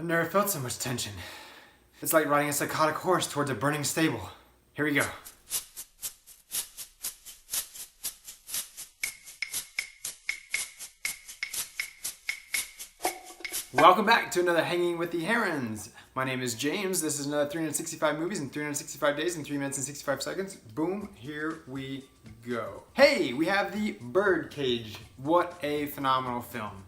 I've never felt so much tension. It's like riding a psychotic horse towards a burning stable. Here we go. Welcome back to another Hanging with the Herons. My name is James. This is another 365 movies in 365 days in 3 minutes and 65 seconds. Boom, here we go. Hey, we have the Birdcage. What a phenomenal film.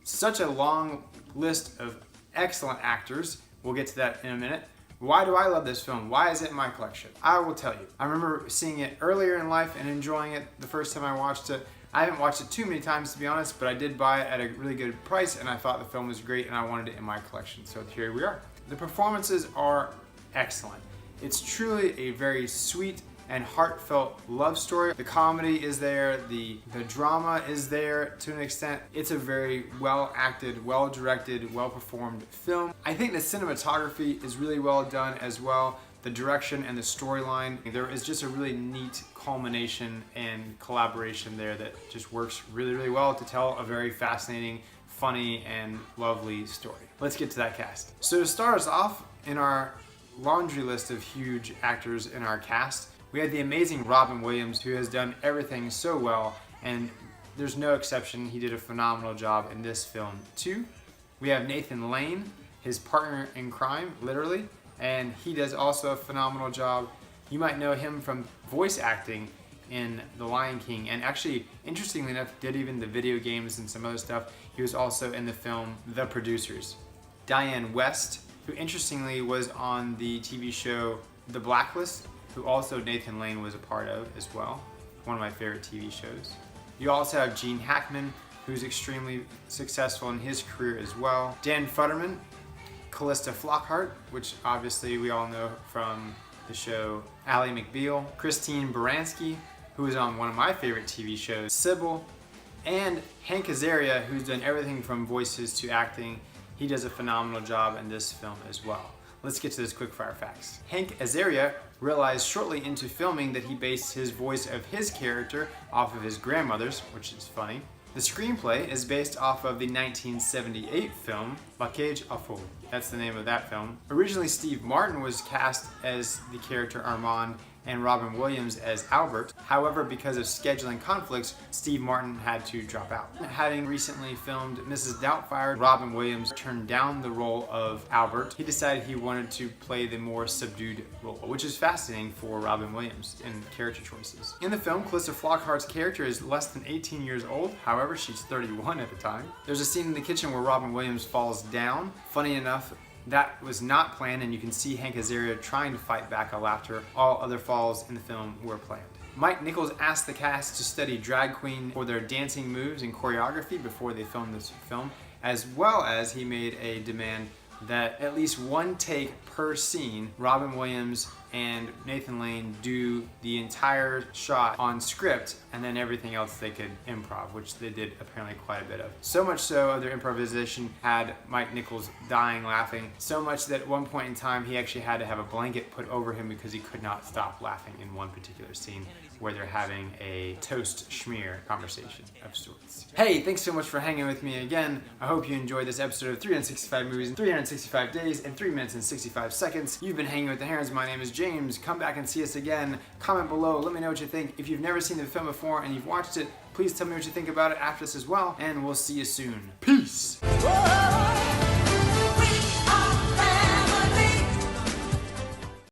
Such a long list of excellent actors. We'll get to that in a minute. Why do I love this film? Why is it in my collection? I will tell you. I remember seeing it earlier in life and enjoying it the first time I watched it. I haven't watched it too many times, to be honest, but I did buy it at a really good price and I thought the film was great and I wanted it in my collection. So here we are. The performances are excellent. It's truly a very sweet and heartfelt love story. The comedy is there, the drama is there to an extent. It's a very well acted, well directed, well performed film. I think the cinematography is really well done as well. The direction and the storyline, there is just a really neat culmination and collaboration there that just works really, really well to tell a very fascinating, funny, and lovely story. Let's get to that cast. So to start us off in our laundry list of huge actors in our cast, we had the amazing Robin Williams, who has done everything so well, and there's no exception. He did a phenomenal job in this film too. We have Nathan Lane, his partner in crime, literally, and he does also a phenomenal job. You might know him from voice acting in The Lion King, and actually, interestingly enough, did even the video games and some other stuff. He was also in the film The Producers. Diane West, who interestingly was on the TV show The Blacklist, who also Nathan Lane was a part of as well. One of my favorite TV shows. You also have Gene Hackman, who's extremely successful in his career as well. Dan Futterman, Callista Flockhart, which obviously we all know from the show Ally McBeal. Christine Baranski, who is on one of my favorite TV shows, Sybil. And Hank Azaria, who's done everything from voices to acting. He does a phenomenal job in this film as well. Let's get to those quickfire facts. Hank Azaria realized shortly into filming that he based his voice of his character off of his grandmother's, which is funny. The screenplay is based off of the 1978 film Birdcage. That's the name of that film. Originally, Steve Martin was cast as the character Armand and Robin Williams as Albert. However, because of scheduling conflicts, Steve Martin had to drop out. Having recently filmed Mrs. Doubtfire, Robin Williams turned down the role of Albert. He decided he wanted to play the more subdued role, which is fascinating for Robin Williams and character choices. In the film, Callista Flockhart's character is less than 18 years old. However, she's 31 at the time. There's a scene in the kitchen where Robin Williams falls down. Funny enough, that was not planned, and you can see Hank Azaria trying to fight back after all other falls in the film were planned. Mike Nichols asked the cast to study drag queen for their dancing moves and choreography before they filmed this film, as well as he made a demand that at least one take per scene, Robin Williams and Nathan Lane do the entire shot on script, and then everything else they could improv, which they did apparently quite a bit of. So much so, their improvisation had Mike Nichols dying laughing, so much that at one point in time he actually had to have a blanket put over him because he could not stop laughing in one particular scene where they're having a toast schmear conversation of sorts. Hey, thanks so much for hanging with me again. I hope you enjoyed this episode of 365 movies in 365 days in 3 minutes and 65 seconds. You've been hanging with the Herons. My name is James. Come back and see us again. Comment below. Let me know what you think. If you've never seen the film before and you've watched it, please tell me what you think about it after this as well. And we'll see you soon. Peace!